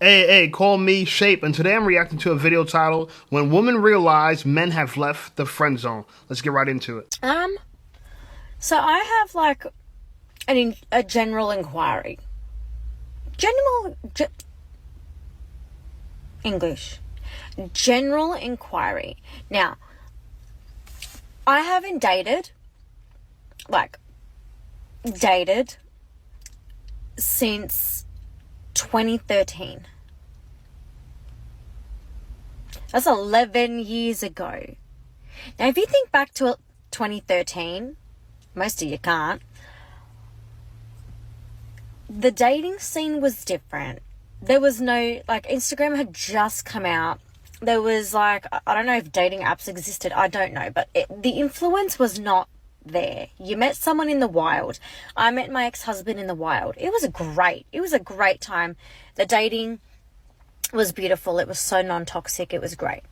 Hey, call me Shape, and today I'm reacting to a video titled When Women Realize Men Have Left the Friend Zone. Let's get right into it. So I have like a general inquiry. English. General inquiry. Now, I haven't dated since 2013. That's 11 years ago. Now, if you think back to 2013, most of you can't, the dating scene was different. There was no, Instagram had just come out. There was, I don't know if dating apps existed. I don't know. But the influence was not there. You met someone in the wild. I met my ex-husband in the wild. It was great. It was a great time. The dating was beautiful. It was so non-toxic. It was great.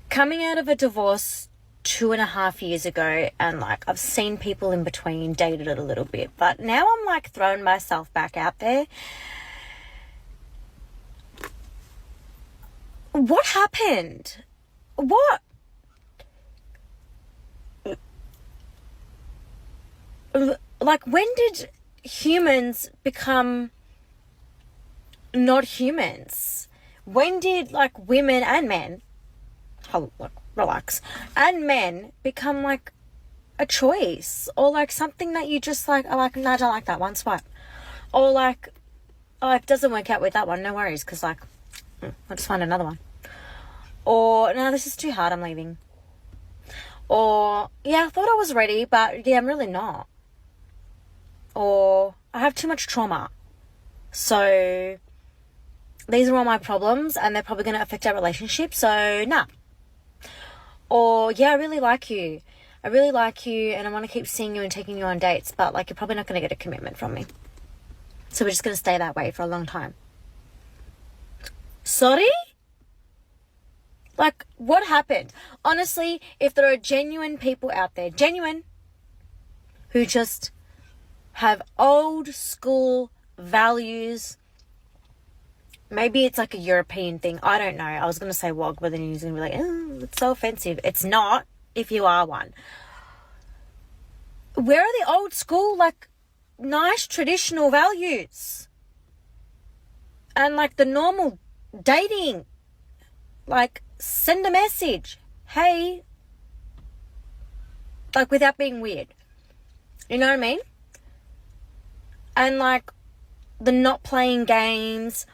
Coming out of a divorce 2.5 years ago, and I've seen people in between, dated it a little bit, but now I'm throwing myself back out there. What happened? What? When did humans become not humans? When did women and men, relax, and men become a choice, or something that you just no, I don't like that one, swipe, or oh, if it doesn't work out with that one, no worries, because I'll just find another one, or no, this is too hard, I'm leaving, or yeah, I thought I was ready, but yeah, I'm really not, or I have too much trauma, so these are all my problems and they're probably going to affect our relationship, so nah. Or, yeah, I really like you. And I want to keep seeing you and taking you on dates, but you're probably not going to get a commitment from me. So we're just going to stay that way for a long time. Sorry? What happened? Honestly, if there are genuine people out there, who just have old school values, maybe it's a European thing. I don't know. I was going to say wog, but then you're going to be like, oh, it's so offensive. It's not, if you are one. Where are the old school, nice traditional values? And, the normal dating. Send a message. Hey. Without being weird. You know what I mean? And, the not playing games.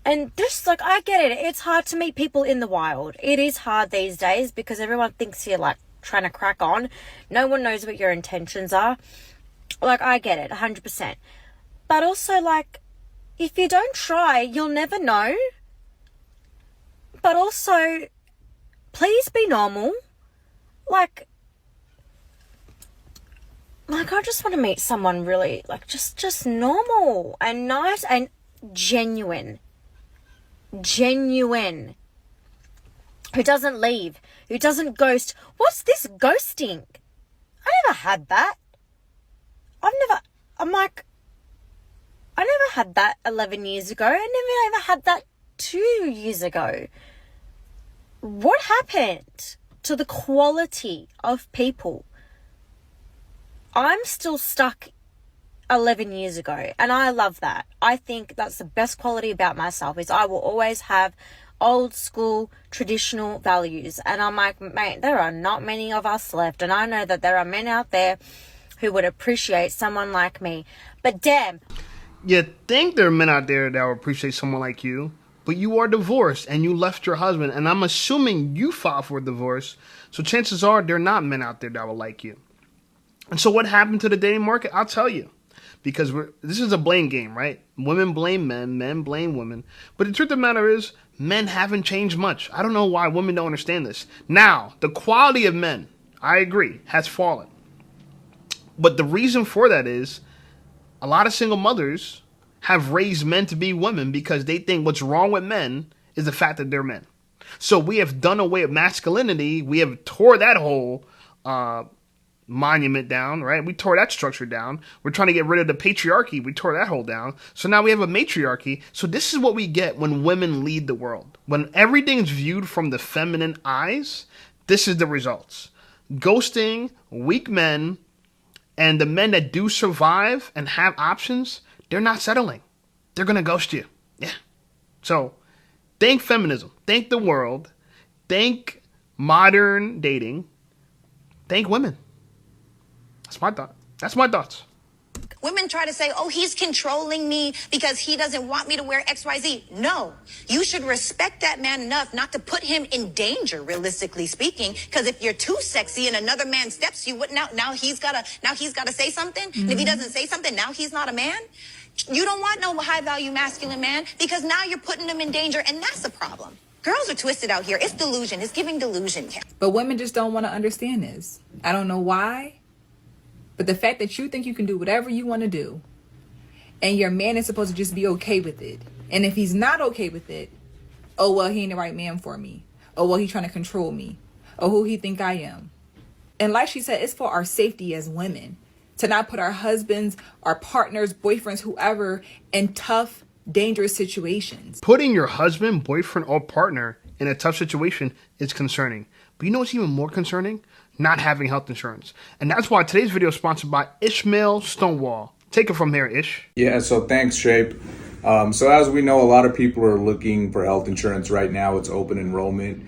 And just I get it. It's hard to meet people in the wild. It is hard these days because everyone thinks you're trying to crack on. No one knows what your intentions are. I get it 100%. But also if you don't try, you'll never know. But also, please be normal. I just want to meet someone really just normal and nice and genuine, who doesn't leave, who doesn't ghost. What's this ghosting? I never had that. I never had that 11 years ago. I never had that 2 years ago. What happened to the quality of people? I'm still stuck 11 years ago, and I love that. I think that's the best quality about myself, is I will always have old school traditional values. And I'm mate, there are not many of us left, and I know that there are men out there who would appreciate someone like me, but damn. You think there are men out there that will appreciate someone like you, but you are divorced and you left your husband, and I'm assuming you filed for a divorce, so chances are there are not men out there that will like you. And so what happened to the dating market? I'll tell you. Because this is a blame game, right? Women blame men, men blame women. But the truth of the matter is, men haven't changed much. I don't know why women don't understand this. Now, the quality of men, I agree, has fallen. But the reason for that is, a lot of single mothers have raised men to be women because they think what's wrong with men is the fact that they're men. So we have done away with masculinity. We have tore that whole monument down, right? We tore that structure down. We're trying to get rid of the patriarchy. We tore that whole down. So now we have a matriarchy. So this is what we get when women lead the world. When everything's viewed from the feminine eyes, this is the results. Ghosting, weak men, and the men that do survive and have options, they're not settling. They're going to ghost you. Yeah. So thank feminism. Thank the world. Thank modern dating. Thank women. That's my thought. That's my thoughts. Women try to say, oh, he's controlling me because he doesn't want me to wear XYZ. No, you should respect that man enough not to put him in danger, realistically speaking. Because if you're too sexy and another man steps you, what now he's gotta say something. Mm-hmm. And if he doesn't say something, now he's not a man. You don't want no high value masculine man because now you're putting him in danger, and that's a problem. Girls are twisted out here. It's delusion. It's giving delusion. But women just don't want to understand this. I don't know why. But the fact that you think you can do whatever you want to do, and your man is supposed to just be okay with it. And if he's not okay with it, oh, well, he ain't the right man for me. Oh, well, he's trying to control me. Oh, who he think I am. And like she said, it's for our safety as women to not put our husbands, our partners, boyfriends, whoever in tough, dangerous situations. Putting your husband, boyfriend, or partner in a tough situation is concerning. But you know what's even more concerning? Not having health insurance. And that's why today's video is sponsored by Ismail Stonewall. Take it from here, Ish. Yeah, so thanks, Shape. So as we know, a lot of people are looking for health insurance right now. It's open enrollment.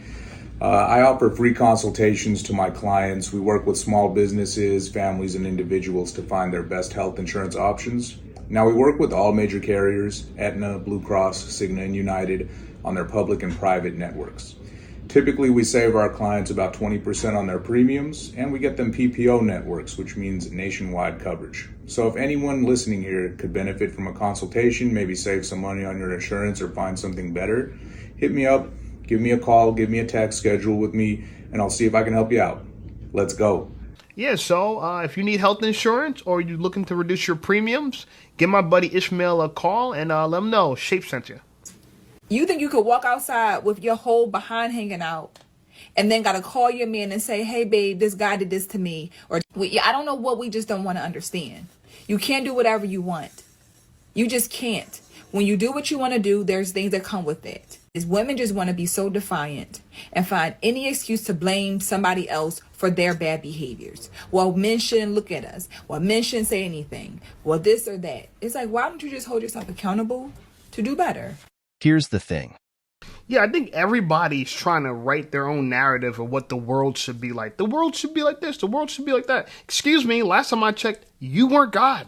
I offer free consultations to my clients. We work with small businesses, families, and individuals to find their best health insurance options. Now, we work with all major carriers, Aetna, Blue Cross, Cigna, and United, on their public and private networks. Typically, we save our clients about 20% on their premiums, and we get them PPO networks, which means nationwide coverage. So if anyone listening here could benefit from a consultation, maybe save some money on your insurance or find something better, hit me up, give me a call, give me a text, schedule with me, and I'll see if I can help you out. Let's go. Yeah, so if you need health insurance or you're looking to reduce your premiums, give my buddy Ismail a call and let him know Shape sent you. You think you could walk outside with your whole behind hanging out and then got to call your man and say, hey, babe, this guy did this to me. Or I don't know what we just don't want to understand. You can't do whatever you want. You just can't. When you do what you want to do, there's things that come with it. Is women just want to be so defiant and find any excuse to blame somebody else for their bad behaviors. Well, men shouldn't look at us. Well, men shouldn't say anything. Well, this or that. It's like, why don't you just hold yourself accountable to do better? Here's the thing. Yeah, I think everybody's trying to write their own narrative of what the world should be like. The world should be like this. The world should be like that. Excuse me, last time I checked, you weren't God.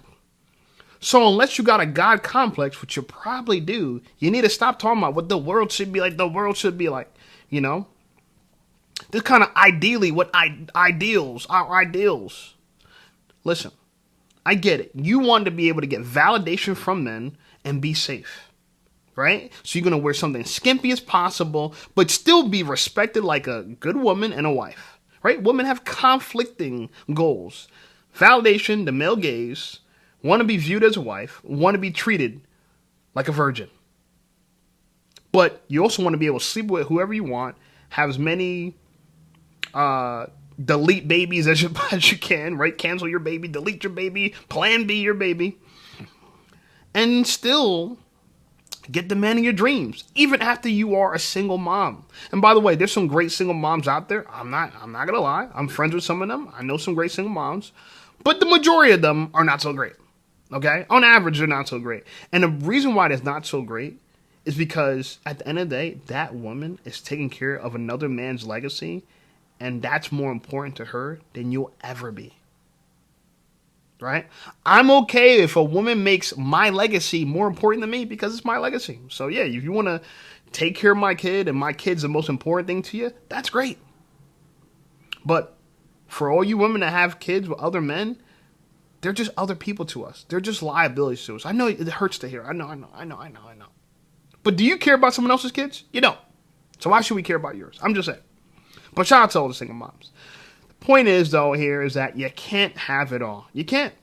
So unless you got a God complex, which you probably do, you need to stop talking about what the world should be like. The world should be like, you know? This kind of ideally what ideals are ideals. Listen, I get it. You want to be able to get validation from men and be safe. Right? So you're going to wear something skimpy as possible, but still be respected like a good woman and a wife. Right? Women have conflicting goals. Validation, the male gaze, want to be viewed as a wife, want to be treated like a virgin. But you also want to be able to sleep with whoever you want, have as many delete babies as you can, right? Cancel your baby, delete your baby, plan B your baby. And still get the man in your dreams, even after you are a single mom. And by the way, there's some great single moms out there. I'm not gonna lie. I'm friends with some of them. I know some great single moms, but the majority of them are not so great. Okay, on average, they're not so great. And the reason why it's not so great is because at the end of the day, that woman is taking care of another man's legacy, and that's more important to her than you'll ever be. Right? I'm okay if a woman makes my legacy more important than me because it's my legacy. So yeah, if you want to take care of my kid and my kid's the most important thing to you, that's great. But for all you women that have kids with other men, they're just other people to us. They're just liabilities to us. I know it hurts to hear. I know. But do you care about someone else's kids? You don't. So why should we care about yours? I'm just saying. But shout out to all the single moms. Point is, though, here is that you can't have it all. You can't.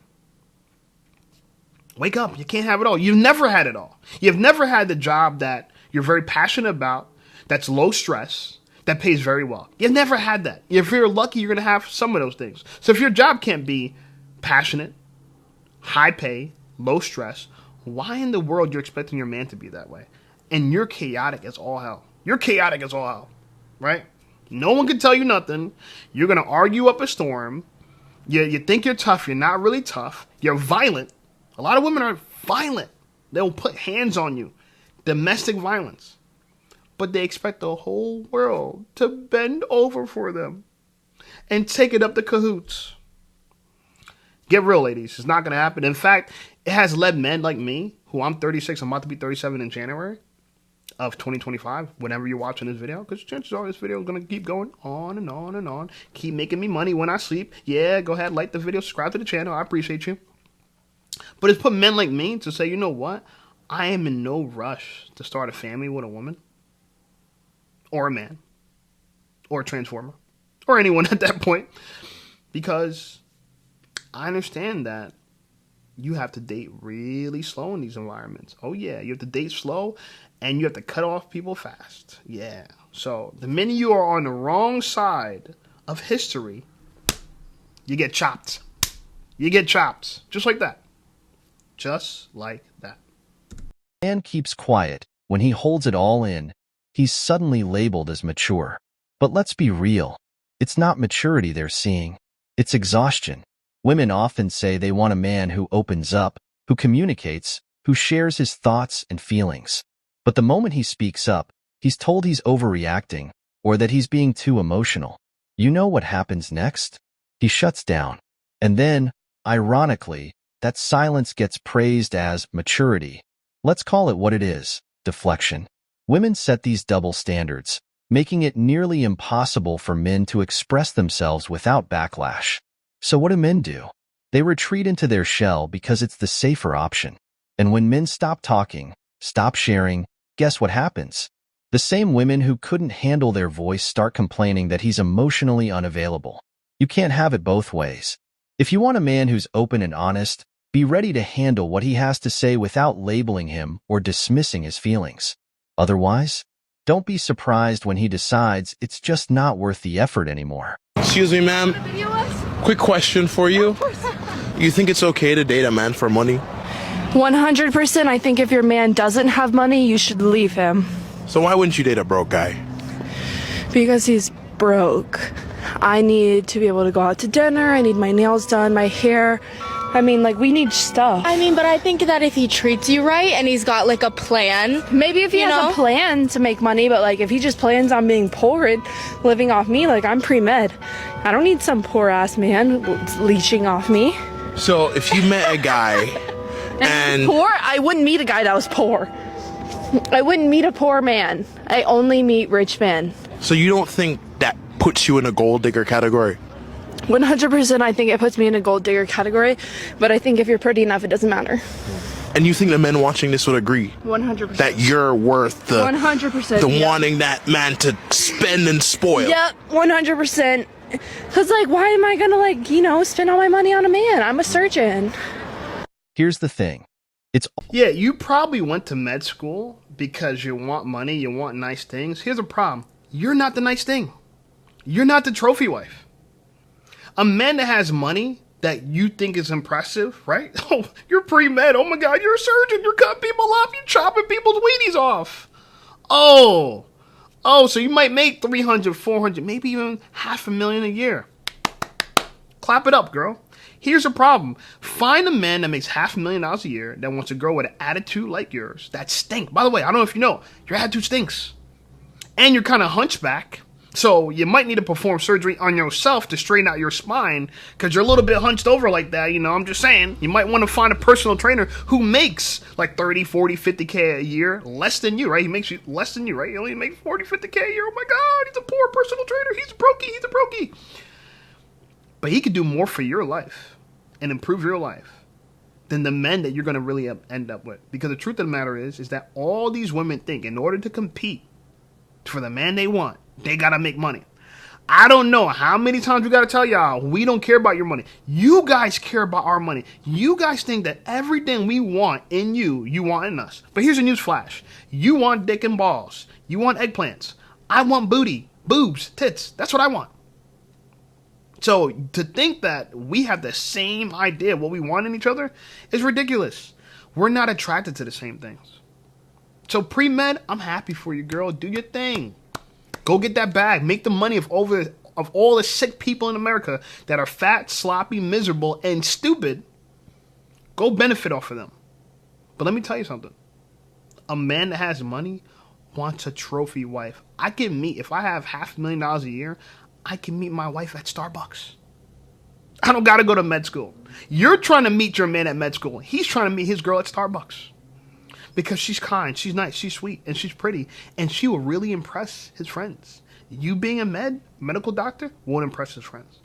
Wake up. You can't have it all. You've never had it all. You've never had the job that you're very passionate about, that's low stress, that pays very well. You've never had that. If you're lucky, you're going to have some of those things. So if your job can't be passionate, high pay, low stress, why in the world you're expecting your man to be that way? And you're chaotic as all hell. You're chaotic as all hell, right? No one can tell you nothing. You're going to argue up a storm. You think you're tough. You're not really tough. You're violent. A lot of women are violent. They'll put hands on you. Domestic violence. But they expect the whole world to bend over for them and take it up the cahoots. Get real, ladies. It's not going to happen. In fact, it has led men like me, who I'm 36, I'm about to be 37 in January of 2025, whenever you're watching this video, because chances are this video is going to keep going on and on and on. Keep making me money when I sleep. Yeah, go ahead, like the video, subscribe to the channel. I appreciate you. But it's put men like me to say, you know what? I am in no rush to start a family with a woman or a man or a transformer or anyone at that point, because I understand that you have to date really slow in these environments. Oh yeah, you have to date slow and you have to cut off people fast. Yeah. So the minute you are on the wrong side of history, you get chopped. You get chopped. Just like that. Just like that. Man keeps quiet. When he holds it all in, he's suddenly labeled as mature. But let's be real. It's not maturity they're seeing. It's exhaustion. Women often say they want a man who opens up, who communicates, who shares his thoughts and feelings. But the moment he speaks up, he's told he's overreacting or that he's being too emotional. You know what happens next? He shuts down. And then, ironically, that silence gets praised as maturity. Let's call it what it is, deflection. Women set these double standards, making it nearly impossible for men to express themselves without backlash. So what do men do? They retreat into their shell because it's the safer option. And when men stop talking, stop sharing, guess what happens? The same women who couldn't handle their voice start complaining that he's emotionally unavailable. You can't have it both ways. If you want a man who's open and honest, be ready to handle what he has to say without labeling him or dismissing his feelings. Otherwise, don't be surprised when he decides it's just not worth the effort anymore. Excuse me, ma'am. Quick question for you. You think it's okay to date a man for money? 100%. I think if your man doesn't have money, you should leave him. So why wouldn't you date a broke guy? Because he's broke. I need to be able to go out to dinner. I need my nails done, my hair. I mean, like, we need stuff. I mean, but I think that if he treats you right and he's got, like, a plan. Maybe if he has a plan to make money, but, like, if he just plans on being poor and living off me, like, I'm pre-med. I don't need some poor-ass man leeching off me. So if you met a guy and... Poor? I wouldn't meet a guy that was poor. I wouldn't meet a poor man. I only meet rich men. So you don't think that puts you in a gold digger category? 100%. I think it puts me in a gold digger category, but I think if you're pretty enough, it doesn't matter. And you think the men watching this would agree? 100%. That you're worth the 100%. The wanting that man to spend and spoil? Yep, 100%. Because, like, why am I gonna, like, you know, spend all my money on a man? I'm a surgeon. Here's the thing. Yeah, you probably went to med school because you want money, you want nice things. Here's a problem. You're not the nice thing. You're not the trophy wife. A man that has money that you think is impressive, right? Oh, you're pre-med. Oh my God, you're a surgeon. You're cutting people up. You're chopping people's weenies off. Oh, so you might make 300, 400, maybe even $500,000 a year. Clap it up, girl. Here's a problem. Find a man that makes $500,000 a year that wants to grow with an attitude like yours. That stink. By the way, I don't know if you know, your attitude stinks. And you're kind of hunchback. So you might need to perform surgery on yourself to straighten out your spine because you're a little bit hunched over like that. You know, I'm just saying. You might want to find a personal trainer who makes like 30, 40, 50K a year less than you, right? He makes you less than you, right? You only make 40, 50K a year. Oh my God, he's a poor personal trainer. He's a brokey. But he could do more for your life and improve your life than the men that you're going to really end up with. Because the truth of the matter is that all these women think in order to compete for the man they want, they got to make money. I don't know how many times we got to tell y'all, we don't care about your money. You guys care about our money. You guys think that everything we want in you, you want in us. But here's a news flash. You want dick and balls. You want eggplants. I want booty. Boobs, tits. That's what I want. So to think that we have the same idea of what we want in each other is ridiculous. We're not attracted to the same things. So pre-med, I'm happy for you, girl. Do your thing. Go get that bag. Make the money of all the sick people in America that are fat, sloppy, miserable, and stupid. Go benefit off of them. But let me tell you something. A man that has money wants a trophy wife. I can meet, if I have $500,000 a year, I can meet my wife at Starbucks. I don't got to go to med school. You're trying to meet your man at med school. He's trying to meet his girl at Starbucks. Because she's kind, she's nice, she's sweet, and she's pretty. And she will really impress his friends. You being a medical doctor, won't impress his friends.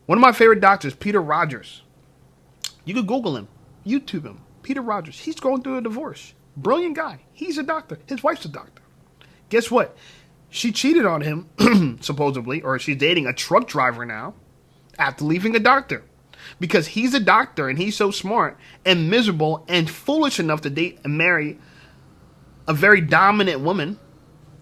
One of my favorite doctors, Peter Rogers. You could Google him, YouTube him. Peter Rogers. He's going through a divorce. Brilliant guy. He's a doctor. His wife's a doctor. Guess what? She cheated on him, supposedly, or she's dating a truck driver now after leaving a doctor. Because he's a doctor and he's so smart and miserable and foolish enough to date and marry a very dominant woman.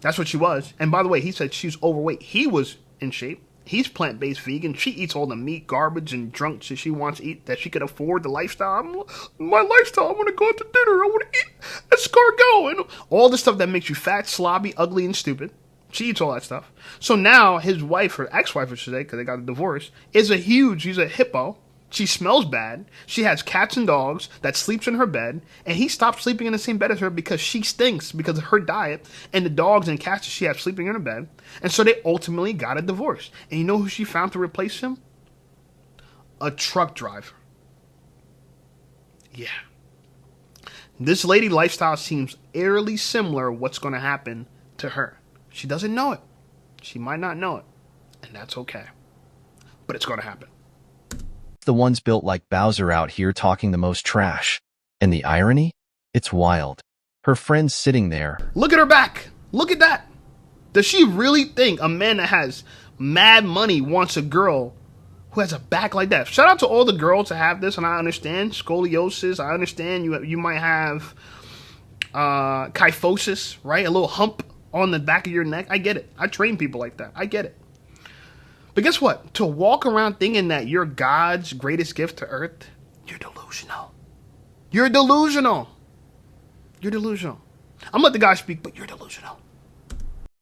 That's what she was. And by the way, he said she's overweight. He was in shape. He's plant-based vegan. She eats all the meat, garbage, and junk that she wants to eat, that she could afford the lifestyle. My lifestyle, I want to go out to dinner. I want to eat escargot and all the stuff that makes you fat, sloppy, ugly, and stupid. She eats all that stuff. So now his wife, her ex-wife, I should say, because they got a divorce, she's a hippo. She smells bad. She has cats and dogs that sleeps in her bed. And he stopped sleeping in the same bed as her because she stinks because of her diet and the dogs and cats that she has sleeping in her bed. And so they ultimately got a divorce. And you know who she found to replace him? A truck driver. Yeah. This lady lifestyle seems eerily similar what's going to happen to her. She doesn't know it. She might not know it. And that's okay. But it's going to happen. The ones built like Bowser out here talking the most trash. And the irony? It's wild. Her friend's sitting there. Look at her back. Look at that. Does she really think a man that has mad money wants a girl who has a back like that? Shout out to all the girls that have this, and I understand scoliosis. I understand you might have kyphosis, right? A little hump on the back of your neck. I get it. I train people like that. I get it. But guess what? To walk around thinking that you're God's greatest gift to earth, you're delusional. You're delusional. You're delusional. I'm gonna let the guy speak, but you're delusional.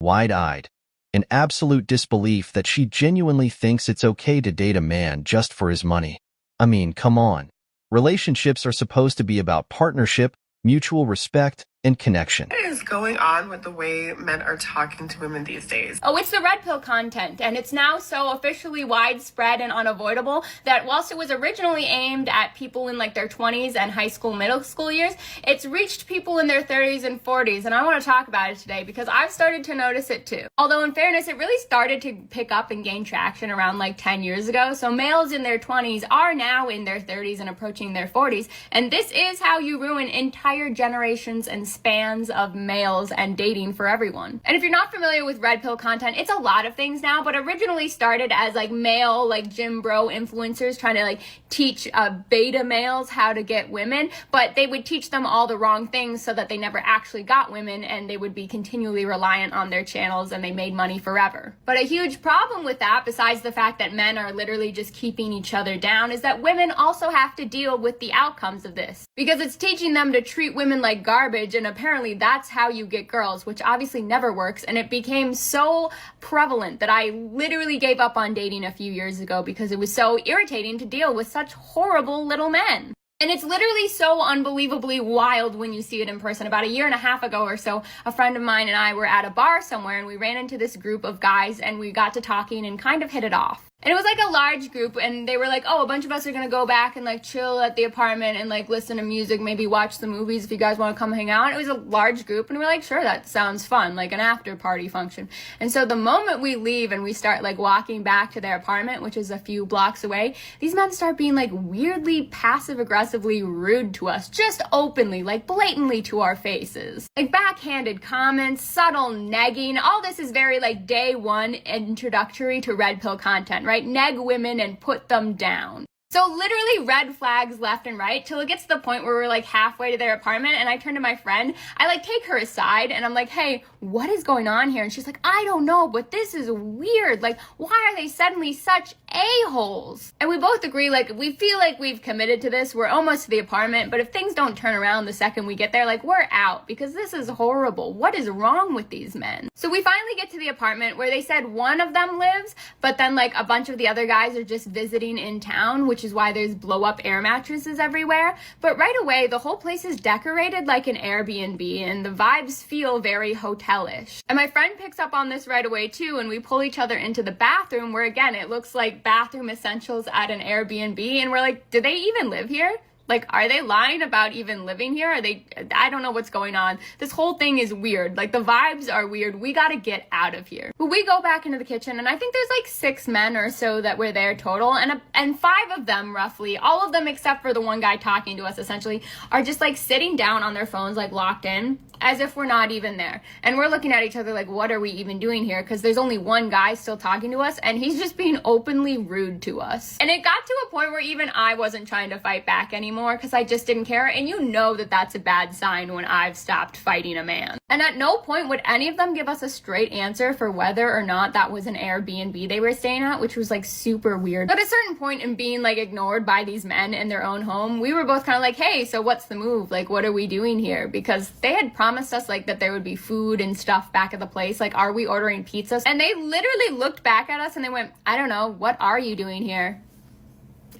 Wide-eyed. In absolute disbelief that she genuinely thinks it's okay to date a man just for his money. I mean, come on. Relationships are supposed to be about partnership, mutual respect, and connection. What is going on with the way men are talking to women these days? Oh, it's the red pill content, and it's now so officially widespread and unavoidable that whilst it was originally aimed at people in like their 20s and high school, middle school years, it's reached people in their 30s and 40s, and I want to talk about it today because I've started to notice it too. Although in fairness, it really started to pick up and gain traction around like 10 years ago, so males in their 20s are now in their 30s and approaching their 40s, and this is how you ruin entire generations and spans of males and dating for everyone. And if you're not familiar with red pill content, it's a lot of things now, but originally started as like male, like gym bro influencers trying to like teach beta males how to get women, but they would teach them all the wrong things so that they never actually got women and they would be continually reliant on their channels and they made money forever. But a huge problem with that, besides the fact that men are literally just keeping each other down, is that women also have to deal with the outcomes of this because it's teaching them to treat women like garbage, and apparently that's how you get girls, which obviously never works. And it became so prevalent that I literally gave up on dating a few years ago because it was so irritating to deal with such horrible little men. And it's literally so unbelievably wild when you see it in person. About a year and a half ago or so, a friend of mine and I were at a bar somewhere and we ran into this group of guys and we got to talking and kind of hit it off. And it was like a large group, and they were like, oh, a bunch of us are gonna go back and like chill at the apartment and like listen to music, maybe watch the movies if you guys want to come hang out. And it was a large group, and we're like, sure, that sounds fun, like an after party function. And so the moment we leave and we start like walking back to their apartment, which is a few blocks away, these men start being like weirdly passive aggressively rude to us, just openly, like blatantly to our faces. Like backhanded comments, subtle negging, all this is very like day one introductory to red pill content, right? Neg women and put them down. So literally red flags left and right till it gets to the point where we're like halfway to their apartment, and I turn to my friend, I like take her aside and I'm like, hey, what is going on here? And she's like, I don't know, but this is weird. Like, why are they suddenly such a-holes? And we both agree, like, we feel like we've committed to this. We're almost to the apartment, but if things don't turn around the second we get there, like, we're out because this is horrible. What is wrong with these men? So we finally get to the apartment where they said one of them lives, but then like a bunch of the other guys are just visiting in town, which is why there's blow up air mattresses everywhere. But right away, the whole place is decorated like an Airbnb and the vibes feel very hotel-ish. And my friend picks up on this right away too, and we pull each other into the bathroom where again, it looks like bathroom essentials at an Airbnb, and we're like, do they even live here? Like, are they lying about even living here? I don't know what's going on. This whole thing is weird. Like, the vibes are weird. We gotta get out of here. But we go back into the kitchen, and I think there's like 6 men or so that were there total, and 5 of them, roughly, all of them except for the one guy talking to us, essentially, are just like sitting down on their phones, like locked in, as if we're not even there. And we're looking at each other like, what are we even doing here? Because there's only one guy still talking to us, and he's just being openly rude to us. And it got to a point where even I wasn't trying to fight back anymore, because I just didn't care, and you know that that's a bad sign when I've stopped fighting a man. And at no point would any of them give us a straight answer for whether or not that was an Airbnb they were staying at, which was like super weird. But at a certain point in being like ignored by these men in their own home, we were both kind of like, hey, so what's the move? Like, what are we doing here? Because they had promised us like that there would be food and stuff back at the place. Like, are we ordering pizzas? And they literally looked back at us and they went, I don't know, what are you doing here?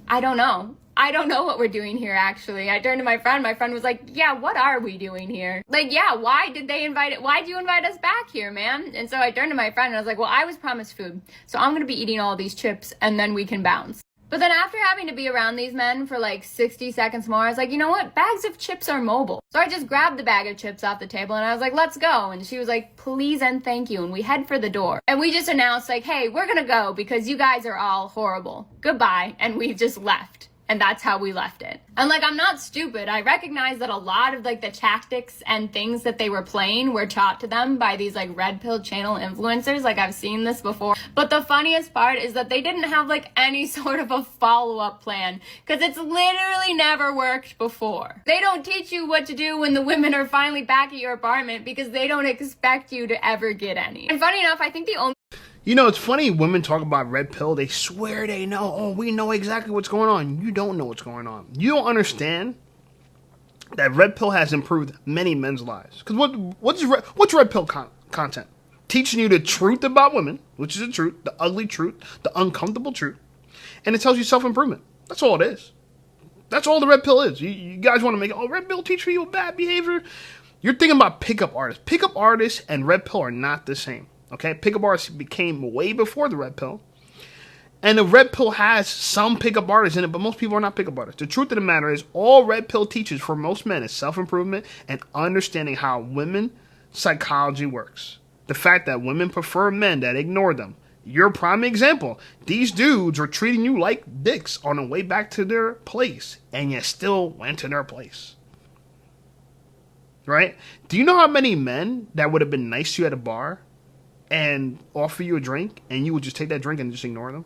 I don't know. I don't know what we're doing here, actually. I turned to my friend. My friend was like, yeah, what are we doing here? Like, yeah, why'd you invite us back here, man? And so I turned to my friend and I was like, well, I was promised food, so I'm gonna be eating all these chips and then we can bounce. But then after having to be around these men for like 60 seconds more, I was like, you know what? Bags of chips are mobile. So I just grabbed the bag of chips off the table and I was like, let's go. And she was like, please and thank you. And we head for the door. And we just announced like, hey, we're gonna go because you guys are all horrible. Goodbye. And we just left. And that's how we left it. And like, I'm not stupid. I recognize that a lot of like the tactics and things that they were playing were taught to them by these like red pill channel influencers. Like, I've seen this before. But the funniest part is that they didn't have like any sort of a follow-up plan, because it's literally never worked before. They don't teach you what to do when the women are finally back at your apartment because they don't expect you to ever get any. And funny enough, I think the only... You know, it's funny, women talk about red pill, they swear they know, oh, we know exactly what's going on. You don't know what's going on. You don't understand that red pill has improved many men's lives. Because what's red pill content? Teaching you the truth about women, which is the truth, the ugly truth, the uncomfortable truth. And it tells you self-improvement. That's all it is. That's all the red pill is. You guys want to make, oh, red pill teach people bad behavior. You're thinking about pickup artists. Pickup artists and red pill are not the same. Okay, pickup artists became way before the red pill. And the red pill has some pickup artists in it, but most people are not pickup artists. The truth of the matter is, all red pill teaches for most men is self-improvement and understanding how women psychology works. The fact that women prefer men that ignore them. You're a prime example. These dudes are treating you like dicks on the way back to their place, and you still went to their place. Right? Do you know how many men that would have been nice to you at a bar and offer you a drink, and you would just take that drink and just ignore them?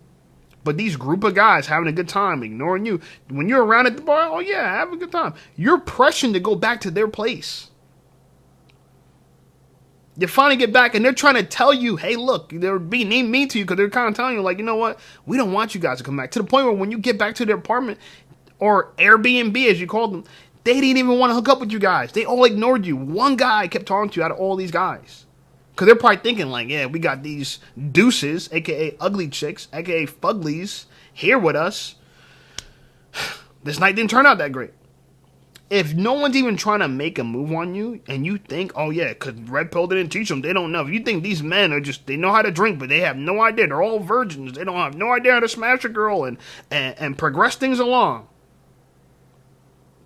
But these group of guys having a good time, ignoring you. When you're around at the bar, oh yeah, have a good time. You're pressuring to go back to their place. You finally get back, and they're trying to tell you, hey, look, they're being mean to you because they're kind of telling you, like, you know what? We don't want you guys to come back. To the point where when you get back to their apartment, or Airbnb, as you call them, they didn't even want to hook up with you guys. They all ignored you. One guy kept talking to you out of all these guys. Because they're probably thinking like, yeah, we got these deuces, a.k.a. ugly chicks, a.k.a. fuglies, here with us. This night didn't turn out that great. If no one's even trying to make a move on you, and you think, oh yeah, because red pill didn't teach them, they don't know. If you think these men are just, they know how to drink, but they have no idea. They're all virgins. They don't have no idea how to smash a girl and progress things along.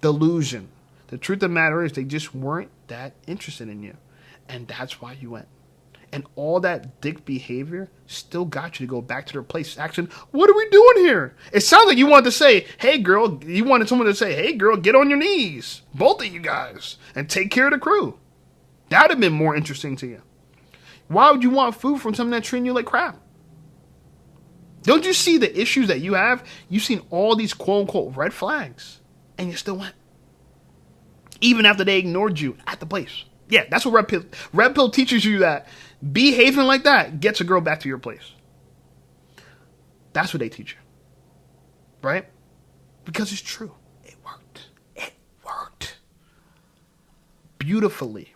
Delusion. The truth of the matter is they just weren't that interested in you. And that's why you went. And all that dick behavior still got you to go back to their place asking, what are we doing here? It sounds like you wanted to say, hey girl, you wanted someone to say, hey girl, get on your knees. Both of you guys. And take care of the crew. That would have been more interesting to you. Why would you want food from someone that's treating you like crap? Don't you see the issues that you have? You've seen all these quote-unquote red flags, and you still went. Even after they ignored you at the place. Yeah, that's what Red Pill. Red Pill teaches you that behaving like that gets a girl back to your place. That's what they teach you. Right? Because it's true. It worked. It worked. Beautifully.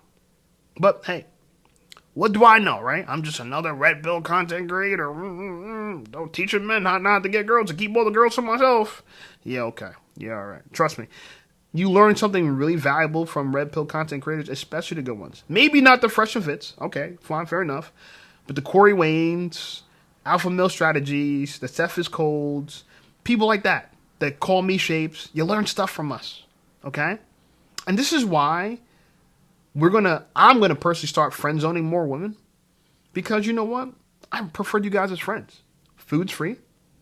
But hey, what do I know, right? I'm just another Red Pill content creator. Don't teach men not to get girls, to keep all the girls for myself. Yeah, okay. Yeah, all right. Trust me. You learn something really valuable from Red Pill content creators, especially the good ones. Maybe not the Fresh and Fits. Okay, fine, fair enough. But the Corey Waynes, Alpha Male Strategies, the Cephas Colds, people like that call me shapes. You learn stuff from us. Okay? And this is why I'm gonna personally start friend zoning more women. Because you know what? I prefer you guys as friends. Food's free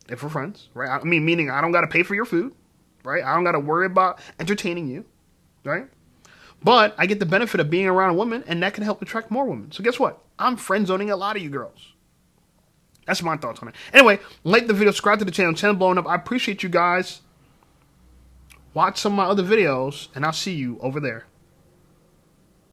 if we're friends, right? I mean, meaning I don't gotta pay for your food. Right? I don't got to worry about entertaining you, right? But I get the benefit of being around a woman, and that can help attract more women. So guess what? I'm friend zoning a lot of you girls. That's my thoughts on it. Anyway, like the video, subscribe to the channel blowing up. I appreciate you guys. Watch some of my other videos, and I'll see you over there.